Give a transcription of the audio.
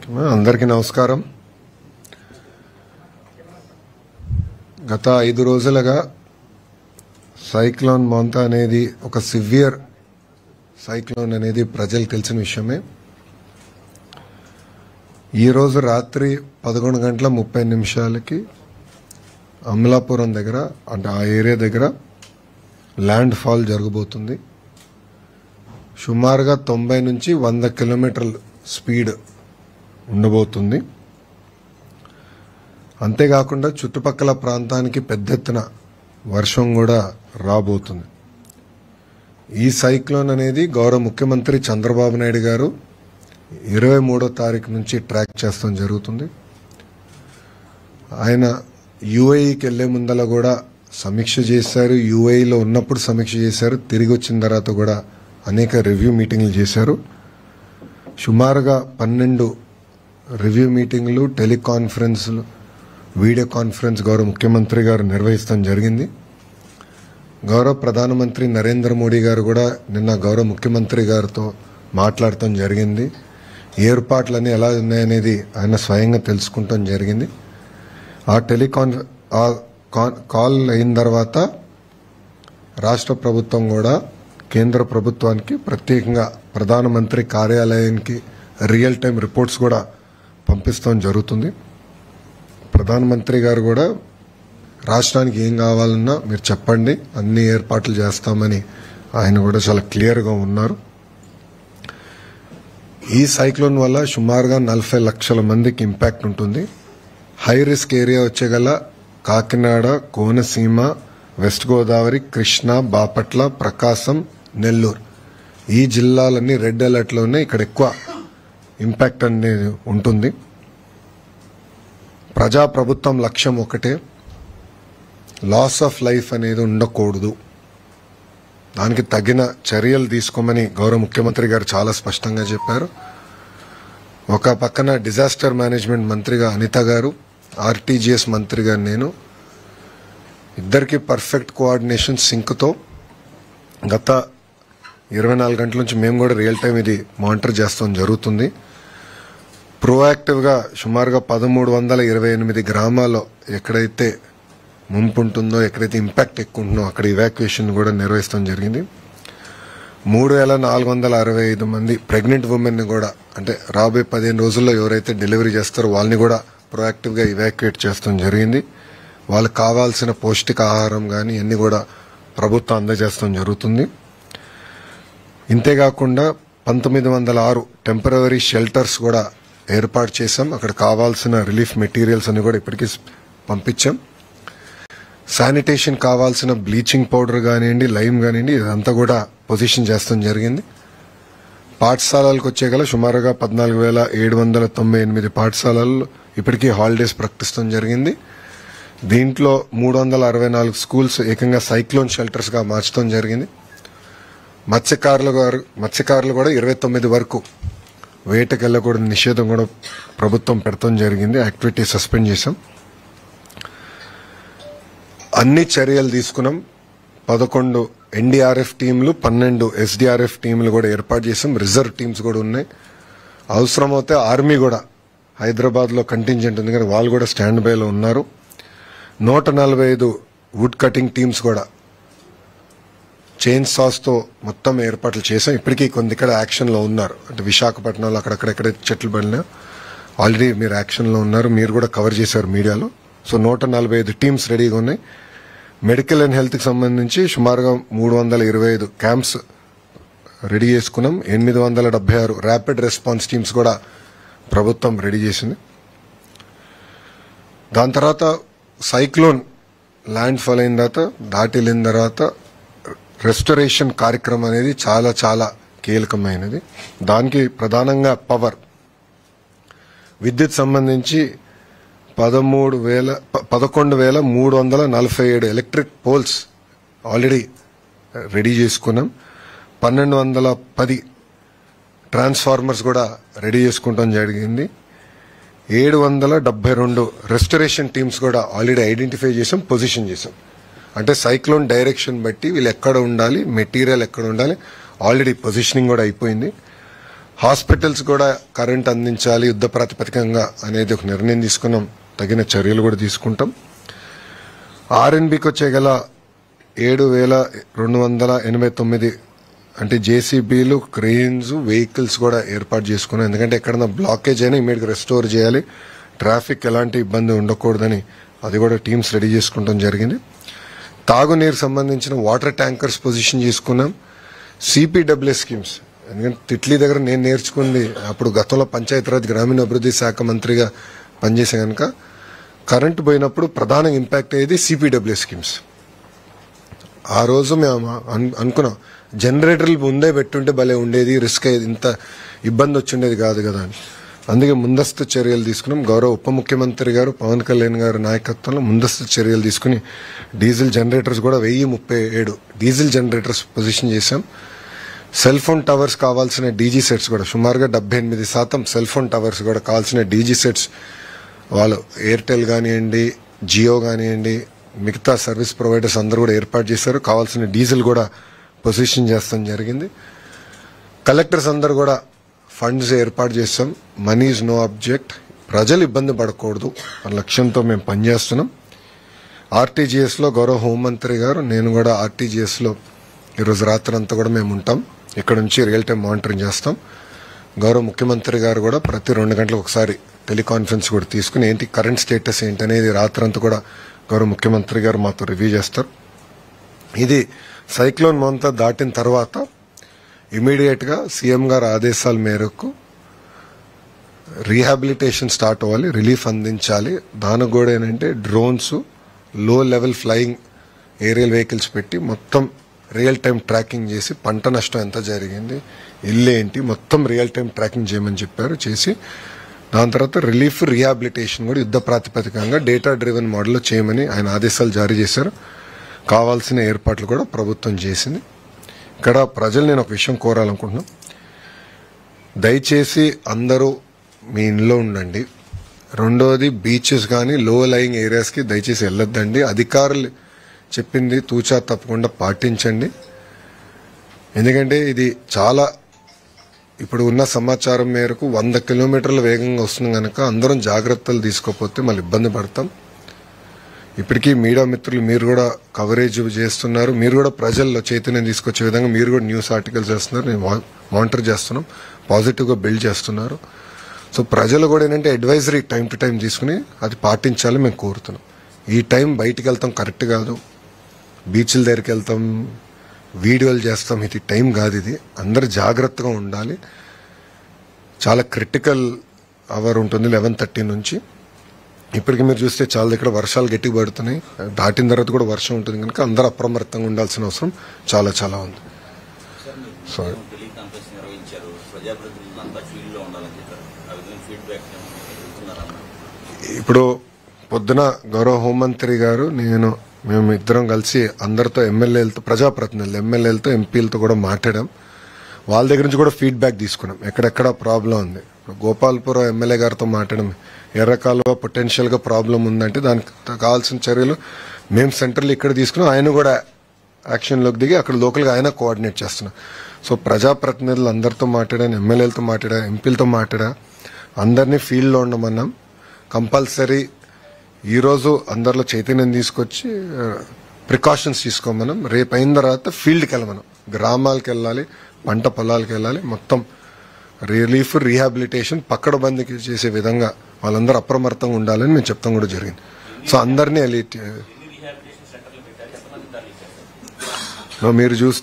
అందరికీ నమస్కారం. గత 5 రోజులుగా సైక్లోన్ మోంతా అనేది ఒక సివియర్ సైక్లోన్ అనేది ప్రజలకు తెలిసిన విషయమే. ఈ రోజు రాత్రి 11:30 అమలాపురం దగ్గర అంటే ఆ ఏరియా దగ్గర ల్యాండ్ ఫాల్ జరగబోతుంది. సుమారుగా 90 నుంచి 100 కిలోమీటర్ల స్పీడ్ ఉండబోతుంది. అంతేకాకుండా చుట్టుపక్కల ప్రాంతానికి పెద్ద ఎత్తున వర్షం కూడా రాబోతుంది. ఈ సైక్లోన్ అనేది గౌరవ ముఖ్యమంత్రి చంద్రబాబు నాయుడు గారు 23వ తారీఖు నుంచి ట్రాక్ చేస్తాం జరుగుతుంది. ఆయన యూఏఈకి వెళ్లే ముందల కూడా సమీక్ష చేశారు. యూఏఈలో ఉన్నప్పుడు సమీక్ష చేశారు. తిరిగి వచ్చిన తర్వాత కూడా అనేక రివ్యూ మీటింగ్లు చేశారు. సుమారుగా 12 రివ్యూ మీటింగ్లు, టెలికాన్ఫరెన్స్లు, వీడియో కాన్ఫరెన్స్ గౌరవ ముఖ్యమంత్రి గారు నిర్వహిస్తాం జరిగింది. గౌరవ ప్రధానమంత్రి నరేంద్ర మోడీ గారు కూడా నిన్న గౌరవ ముఖ్యమంత్రి గారితో మాట్లాడటం జరిగింది. ఏర్పాట్లన్నీ ఎలా ఉన్నాయనేది ఆయన స్వయంగా తెలుసుకుంటాం జరిగింది. ఆ కాల్ అయిన తర్వాత రాష్ట్ర ప్రభుత్వం కూడా కేంద్ర ప్రభుత్వానికి ప్రత్యేకంగా ప్రధానమంత్రి కార్యాలయానికి రియల్ టైం రిపోర్ట్స్ కూడా పంపిస్తాం జరుగుతుంది. ప్రధానమంత్రి గారు కూడా రాష్ట్రానికి ఏం కావాలన్నా మీరు చెప్పండి, అన్ని ఏర్పాట్లు చేస్తామని ఆయన కూడా చాలా క్లియర్గా ఉన్నారు. ఈ సైక్లోన్ వల్ల సుమారుగా 40 లక్షల మందికి ఇంపాక్ట్ ఉంటుంది. హై రిస్క్ ఏరియా వచ్చేగల కాకినాడ, కోనసీమ, వెస్ట్ గోదావరి, కృష్ణా, బాపట్ల, ప్రకాశం, నెల్లూరు ఈ జిల్లాలన్నీ రెడ్ అలర్ట్లోనే. ఇక్కడ ఎక్కువ ఇంపాక్ట్ అనేది ఉంటుంది. ప్రజాప్రభుత్వం లక్ష్యం ఒకటే, లాస్ ఆఫ్ లైఫ్ అనేది ఉండకూడదు. దానికి తగిన చర్యలు తీసుకోమని గౌరవ ముఖ్యమంత్రి గారు చాలా స్పష్టంగా చెప్పారు. ఒక పక్కన డిజాస్టర్ మేనేజ్మెంట్ మంత్రిగా అనిత గారు, ఆర్టీజీఎస్ మంత్రిగా నేను, ఇద్దరికి పర్ఫెక్ట్ కోఆర్డినేషన్ సింక్తో గత 24 గంటల నుంచి మేము కూడా రియల్ టైం ఇది మానిటర్ చేస్తాం జరుగుతుంది. ప్రోయాక్టివ్గా సుమారుగా 1328 గ్రామాల్లో ఎక్కడైతే ముంపు ఉంటుందో, ఎక్కడైతే ఇంపాక్ట్ ఎక్కువ ఉంటుందో అక్కడ ఇవాక్యుయేషన్ కూడా నిర్వహిస్తాం జరిగింది. 3465 మంది ప్రెగ్నెంట్ ఉమెన్ కూడా అంటే రాబోయే 15 రోజుల్లో ఎవరైతే డెలివరీ చేస్తారో వాళ్ళని కూడా ప్రోయాక్టివ్గా ఇవాక్యుయేట్ చేస్తాం జరిగింది. వాళ్ళకి కావాల్సిన పౌష్టికాహారం కానీ అన్ని కూడా ప్రభుత్వం అందజేస్తాం జరుగుతుంది. ఇంతేకాకుండా 1906 టెంపరరీ షెల్టర్స్ కూడా ఏర్పాటు చేశాం. అక్కడ కావాల్సిన రిలీఫ్ మెటీరియల్స్ అని కూడా ఇప్పటికీ పంపించాం. శానిటేషన్ కావాల్సిన బ్లీచింగ్ పౌడర్ కానివ్వండి, లైమ్ కానివ్వండి, ఇదంతా కూడా పొజిషన్ చేస్తాం జరిగింది. పాఠశాలలకు వచ్చేగల సుమారుగా 14,798 పాఠశాలల్లో ఇప్పటికీ హాలిడేస్ ప్రకటిస్తాం జరిగింది. దీంట్లో 364 స్కూల్స్ ఏకంగా సైక్లోన్ షెల్టర్స్గా మార్చడం జరిగింది. మత్స్యకారులు కూడా 29 వరకు వేటకు వెళ్ళకూడని నిషేధం కూడా ప్రభుత్వం పెడతాం జరిగింది. యాక్టివిటీ సస్పెండ్ చేశాం. అన్ని చర్యలు తీసుకున్నాం. 11 ఎన్డీఆర్ఎఫ్ టీంలు, 12 ఎస్డీఆర్ఎఫ్ టీంలు కూడా ఏర్పాటు చేశాం. రిజర్వ్ టీమ్స్ కూడా ఉన్నాయి. అవసరమైతే ఆర్మీ కూడా హైదరాబాద్లో కంటింజెంట్ ఉంది కానీ వాళ్ళు కూడా స్టాండ్ బైలో ఉన్నారు. 145 వుడ్ కటింగ్ టీమ్స్ కూడా చైన్ సాస్తో మొత్తం ఏర్పాట్లు చేశాం. ఇప్పటికీ కొన్ని ఇక్కడ యాక్షన్లో ఉన్నారు. అంటే విశాఖపట్నంలో అక్కడెక్కడైతే చెట్లు పడినా ఆల్రెడీ మీరు యాక్షన్లో ఉన్నారు. మీరు కూడా కవర్ చేశారు మీడియాలో. సో 145 టీమ్స్ రెడీగా ఉన్నాయి. మెడికల్ అండ్ హెల్త్కి సంబంధించి సుమారుగా 325 క్యాంప్స్ రెడీ చేసుకున్నాం. 876 ర్యాపిడ్ రెస్పాన్స్ టీమ్స్ కూడా ప్రభుత్వం రెడీ చేసింది. దాని తర్వాత సైక్లోన్ ల్యాండ్ ఫాల్ అయిన తర్వాత దాటిల్లిన తర్వాత రెస్టరేషన్ కార్యక్రమం అనేది చాలా చాలా కీలకమైనది. దానికి ప్రధానంగా పవర్, విద్యుత్ సంబంధించి 11,347 ఎలక్ట్రిక్ పోల్స్ ఆల్రెడీ రెడీ చేసుకున్నాం. 1210 ట్రాన్స్ఫార్మర్స్ కూడా రెడీ చేసుకుంటాం జరిగింది. 772 రెస్టరేషన్ టీమ్స్ కూడా ఆల్రెడీ ఐడెంటిఫై చేసాం, పొజిషన్ చేసాం. అంటే సైక్లోన్ డైరెక్షన్ బట్టి వీళ్ళు ఎక్కడ ఉండాలి, మెటీరియల్ ఎక్కడ ఉండాలి ఆల్రెడీ పొజిషనింగ్ కూడా అయిపోయింది. హాస్పిటల్స్ కూడా కరెంట్ అందించాలి యుద్ధ ప్రాతిపదికంగా అనేది ఒక నిర్ణయం తీసుకున్నాం. తగిన చర్యలు కూడా తీసుకుంటాం. ఆర్ఎన్బికి వచ్చే గల 7,289 అంటే జేసీబీలు, క్రెయిన్స్, వెహికల్స్ కూడా ఏర్పాటు చేసుకున్నాం. ఎందుకంటే ఎక్కడన్నా బ్లాకేజ్ అయినా ఇమీడియట్గా రెస్టోర్ చేయాలి, ట్రాఫిక్ ఎలాంటి ఇబ్బంది ఉండకూడదని అది కూడా టీమ్స్ రెడీ చేసుకుంటాం జరిగింది. తాగునీరు సంబంధించిన వాటర్ ట్యాంకర్స్ పొజిషన్ చేసుకున్నాం. సిపిడబ్ల్యూ స్కీమ్స్, ఎందుకంటే తిట్లీ దగ్గర నేను నేర్చుకుంది అప్పుడు గతంలో పంచాయతీరాజ్ గ్రామీణాభివృద్ధి శాఖ మంత్రిగా పనిచేసే కనుక కరెంటు పోయినప్పుడు ప్రధాన ఇంపాక్ట్ అయ్యేది సిపిడబ్ల్యూ స్కీమ్స్. ఆ రోజు మేము అనుకున్నాం జనరేటర్లు ముందే పెట్టుంటే భలే ఉండేది, రిస్క్ అయ్యేది, ఇంత ఇబ్బంది వచ్చిండేది కాదు కదా అని. అందుకే ముందస్తు చర్యలు తీసుకున్నాం. గౌరవ ఉప ముఖ్యమంత్రి గారు పవన్ కళ్యాణ్ గారి నాయకత్వంలో ముందస్తు చర్యలు తీసుకుని డీజిల్ జనరేటర్స్ కూడా 1037 డీజిల్ జనరేటర్స్ పొజిషన్ చేశాం. సెల్ ఫోన్ టవర్స్ కావాల్సిన డీజీ సెట్స్ కూడా సుమారుగా 78% సెల్ ఫోన్ టవర్స్ కూడా కావాల్సిన డీజీ సెట్స్ వాళ్ళు ఎయిర్టెల్ కానివ్వండి, జియో కానివ్వండి, మిగతా సర్వీస్ ప్రొవైడర్స్ అందరూ కూడా ఏర్పాటు చేశారు. కావాల్సిన డీజిల్ కూడా పొజిషన్ చేస్తాం జరిగింది. కలెక్టర్స్ అందరూ కూడా ఫండ్స్ ఏర్పాటు చేస్తాం. మనీ ఈజ్ నో ఆబ్జెక్ట్, ప్రజలు ఇబ్బంది పడకూడదు అన్న లక్ష్యంతో మేము పనిచేస్తున్నాం. ఆర్టీజీఎస్లో గౌరవ హోంమంత్రి గారు, నేను కూడా ఆర్టీజీఎస్లో ఈరోజు రాత్రి అంతా కూడా మేము ఉంటాం. ఇక్కడ నుంచి రియల్ టైం మానిటరింగ్ చేస్తాం. గౌరవ ముఖ్యమంత్రి గారు కూడా ప్రతి 2 గంటలకు ఒకసారి టెలికాన్ఫరెన్స్ కూడా తీసుకుని ఏంటి కరెంట్ స్టేటస్ ఏంటనేది రాత్రంతా కూడా గౌరవ ముఖ్యమంత్రి గారు మాతో రివ్యూ చేస్తారు. ఇది సైక్లోన్ మొంతా దాటిన తర్వాత ఇమీడియట్ గా సీఎం గారి ఆదేశాల మేరకు రీహాబిలిటేషన్ స్టార్ట్ అవ్వాలి, రిలీఫ్ అందించాలి. దానికి కూడా ఏంటంటే డ్రోన్స్, లో లెవెల్ ఫ్లయింగ్ ఏరియల్ వెహికల్స్ పెట్టి మొత్తం రియల్ టైం ట్రాకింగ్ చేసి పంట నష్టం ఎంత జరిగింది, ఇల్లు ఏంటి, మొత్తం రియల్ టైం ట్రాకింగ్ చేయమని చెప్పారు. చేసి దాని తర్వాత రిలీఫ్, రీహాబిలిటేషన్ కూడా యుద్ధ ప్రాతిపదికంగా డేటా డ్రివెన్ మోడల్లో చేయమని ఆయన ఆదేశాలు జారీ చేశారు. కావాల్సిన ఏర్పాట్లు కూడా ప్రభుత్వం చేసింది. ఇక్కడ ప్రజలు నేను ఒక విషయం కోరాలనుకుంటున్నాం, దయచేసి అందరూ మీ ఇంట్లో ఉండండి. రెండోది బీచెస్ కానీ లో లయింగ్ ఏరియాస్కి దయచేసి వెళ్ళొద్దండి. అధికారులు చెప్పింది తూచా తప్పకుండా పాటించండి. ఎందుకంటే ఇది చాలా ఇప్పుడు ఉన్న సమాచారం మేరకు 100 కిలోమీటర్ల వేగంగా వస్తుంది కనుక అందరం జాగ్రత్తలు తీసుకోకపోతే మళ్ళీ ఇబ్బంది పడతాం. ఇప్పటికీ మీడియా మిత్రులు మీరు కూడా కవరేజ్ చేస్తున్నారు, మీరు కూడా ప్రజల్లో చైతన్యం తీసుకొచ్చే విధంగా మీరు కూడా న్యూస్ ఆర్టికల్స్ చేస్తున్నారు, నేను మానిటర్ చేస్తున్నాం, పాజిటివ్గా బిల్డ్ చేస్తున్నారు. సో ప్రజలు కూడా ఏంటంటే అడ్వైజరీ టైం టు టైం తీసుకుని అది పాటించాలి మేము కోరుతున్నాం. ఈ టైం బయటికి వెళ్తాం కరెక్ట్ కాదు, బీచ్ల దగ్గరికి వెళ్తాం, వీడియోలు చేస్తాం, ఇది టైం కాదు. ఇది అందరు జాగ్రత్తగా ఉండాలి. చాలా క్రిటికల్ అవర్ ఉంటుంది 11:30 నుంచి. ఇప్పటికి మీరు చూస్తే చాలా దగ్గర వర్షాలు గట్టిగా పడుతున్నాయి, దాటిన తర్వాత కూడా వర్షం ఉంటుంది కనుక అందరూ అప్రమత్తంగా ఉండాల్సిన అవసరం చాలా చాలా ఉంది. సారీ ఇప్పుడు పొద్దున గౌరవ హోంమంత్రి గారు మేము ఇద్దరం కలిసి అందరితో ఎమ్మెల్యేలతో, ప్రజాప్రతినిధులు, ఎమ్మెల్యేలతో, ఎంపీలతో కూడా మాట్లాడాం. వాళ్ళ దగ్గర నుంచి కూడా ఫీడ్బ్యాక్ తీసుకున్నాం ఎక్కడెక్కడ ప్రాబ్లం ఉంది. గోపాల్పురం ఎమ్మెల్యే గారితో మాట్లాడడం, ఎర్రకాలువ పొటెన్షియల్ గా ప్రాబ్లం ఉందంటే దానికి కావాల్సిన చర్యలు మేము సెంట్రల్ ఇక్కడ తీసుకున్నాం. ఆయన కూడా యాక్షన్లోకి దిగి అక్కడ లోకల్ గా ఆయన కోఆర్డినేట్ చేస్తున్నాం. సో ప్రజాప్రతినిధులు అందరితో మాట్లాడాను, ఎమ్మెల్యేలతో మాట్లాడా, ఎంపీలతో మాట్లాడా, అందరినీ ఫీల్డ్ లో ఉండమన్నాం. కంపల్సరీ ఈరోజు అందరిలో చైతన్యం తీసుకొచ్చి ప్రికాషన్స్ తీసుకోమన్నాం. రేపు అయిన తర్వాత ఫీల్డ్కి వెళ్ళమన్నాం, గ్రామాలకు వెళ్ళాలి, పంట పొలాలకు వెళ్ళాలి, మొత్తం రిలీఫ్, రీహాబిలిటేషన్ పక్కడబందీకి చేసే విధంగా వాళ్ళందరూ అప్రమత్తంగా ఉండాలని మేము చెప్తాం కూడా జరిగింది. సో అందరినీ మీరు చూస్తే